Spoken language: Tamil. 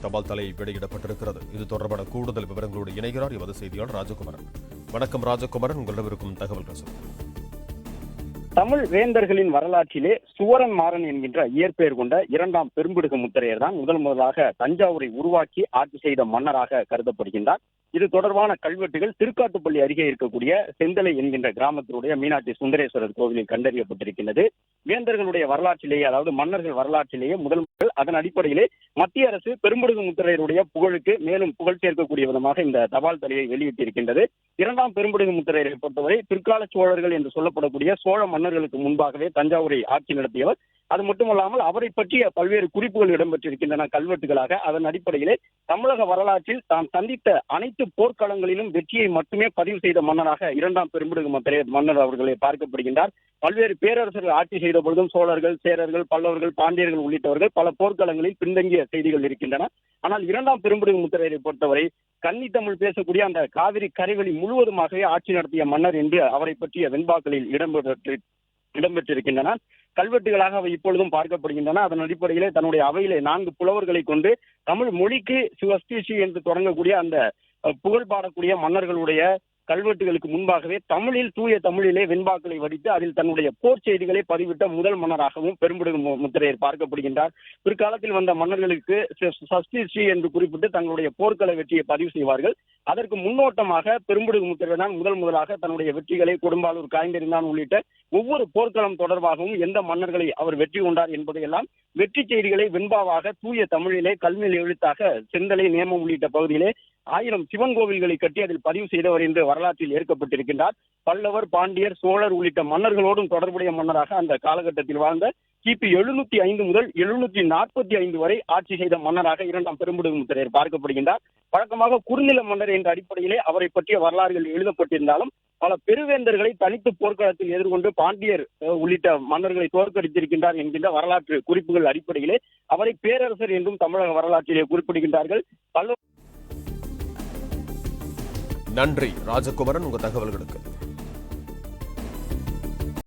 தபால் தலை வெளியிடப்பட்டிருக்கிறது. இது தொடர்பான கூடுதல் விவரங்களோடு இணைகிறார் எமது செய்தியாளர் ராஜகுமரன். வணக்கம் ராஜகுமரன், உங்களிடம் இருக்கும் தகவல்கள் சொல்லுங்கள். தமிழ் வேந்தர்களின் வரலாற்றிலே சுவரன் மாறன் என்கின்ற இயற்பெயர் கொண்ட இரண்டாம் பெரும்பிடுகு முத்திரையர் தான் முதலாக தஞ்சாவூரை உருவாக்கி ஆட்சி செய்த மன்னராக கருதப்படுகின்றார். இது தொடர்பான கல்வெட்டுகள் திருக்காட்டுப்பள்ளி அருகே இருக்கக்கூடிய செந்தலை என்கின்ற கிராமத்தினுடைய மீனாட்சி சுந்தரேஸ்வரர் கோவிலில் கண்டறியப்பட்டிருக்கின்றது. வேந்தர்களுடைய வரலாற்றிலேயே, அதாவது மன்னர்கள் வரலாற்றிலேயே முதல் அதன் அடிப்படையிலே மத்திய அரசு பெரும்பிடுகு முத்திரையருடைய புகழுக்கு மேலும் புகழ் சேர்க்கக்கூடிய விதமாக இந்த தபால் தலையை வெளியிட்டிருக்கின்றது. இரண்டாம் பெரும்பிடுகு முத்திரையரை பொறுத்தவரை பிற்கால சோழர்கள் என்று சொல்லப்படக்கூடிய சோழ மன்னர்களுக்கு முன்பாகவே தஞ்சாவூரை ஆட்சி நடத்தியவர். அது மட்டுமல்லாமல் அவரை பற்றிய பல்வேறு குறிப்புகள் இடம்பெற்றிருக்கின்றன கல்வெட்டுகளாக. அதன் அடிப்படையிலே தமிழக வரலாற்றில் தாம் சந்தித்த அனைத்து போர்க்களங்களிலும் வெற்றியை மட்டுமே பதிவு செய்த மன்னராக இரண்டாம் பெரும்பிடுகு முத்திரையர் மன்னர் அவர்களை பார்க்கப்படுகின்றார். பல்வேறு பேரரசர்கள் ஆட்சி செய்த பொழுதும் சோழர்கள், சேரர்கள், பல்லவர்கள், பாண்டியர்கள் உள்ளிட்டவர்கள் பல போர்க்களங்களில் பின்தங்கிய செய்திகள் இருக்கின்றன. ஆனால் இரண்டாம் பெரும்பிடுகு முத்திரையரை பொறுத்தவரை கன்னி தமிழ் பேசக்கூடிய அந்த காவிரி கரைவெளி முழுவதுமாகவே ஆட்சி நடத்திய மன்னர் என்று அவரை பற்றிய வெண்பாக்களில் இடம்பெற்றிருக்கின்றன. கல்வெட்டுகளாக அவை இப்பொழுதும் பார்க்கப்படுகின்றன. அதன் அடிப்படையிலே தன்னுடைய அவையிலே 4 புலவர்களை கொண்டு தமிழ் மொழிக்கு சுவஸ்திஷி என்று தொடங்கக்கூடிய அந்த புகழ் பாடக்கூடிய மன்னர்களுடைய கல்வெட்டுகளுக்கு முன்பாகவே தமிழில், தூய தமிழிலே வெண்பாக்களை வடித்து அதில் தன்னுடைய போர் செய்திகளை பதிவிட்ட முதல் மன்னராகவும் பெரும்பிடுகு முத்திரையர் பார்க்கப்படுகின்றார். பிற்காலத்தில் வந்த மன்னர்களுக்கு சஷ்டிஸ்ரீ என்று குறிப்பிட்டு தங்களுடைய போர்க்கள வெற்றியை பதிவு செய்வார்கள். அதற்கு முன்னோட்டமாக பெரும்பிடுகு முத்திரையர் தான் முதலாக தன்னுடைய வெற்றிகளை கொடும்பாலூர், காய்ந்தறிந்தான் உள்ளிட்ட ஒவ்வொரு போர்க்களம் தொடர்பாகவும் எந்த மன்னர்களை அவர் வெற்றி கொண்டார் என்பதையெல்லாம் வெற்றி செய்திகளை வெண்பாவாக தூய தமிழிலே கல்மில் எழுத்தாக செந்தலை, நேமம் உள்ளிட்ட பகுதியிலே 1000 சிவன் கோவில்களை கட்டி அதில் பதிவு செய்தவர் என்று வரலாற்றில் ஏற்கப்பட்டிருக்கின்றார். பல்லவர், பாண்டியர், சோழர் உள்ளிட்ட மன்னர்களோடும் தொடர்புடைய மன்னராக அந்த காலகட்டத்தில் வாழ்ந்த கிபி 705 முதல் 745 வரை ஆட்சி செய்த மன்னராக இரண்டாம் பெரும்பிடுகு முத்திரையர் பார்க்கப்படுகின்றார். வழக்கமாக குறுநில மன்னர் என்ற அடிப்படையிலே அவரை பற்றிய வரலாறுகள் எழுதப்பட்டிருந்தாலும் பல பெருவேந்தர்களை தனித்து போர்க்களத்தில் எதிர்கொண்டு பாண்டியர் உள்ளிட்ட மன்னர்களை தோற்கடித்திருக்கின்றார் என்கின்ற வரலாற்று குறிப்புகள் அடிப்படையிலே அவரை பேரரசர் என்றும் தமிழக வரலாற்றிலே குறிப்பிடுகின்றார்கள். நன்றி ராஜகுமரன், உங்க தகவல்களுக்கு.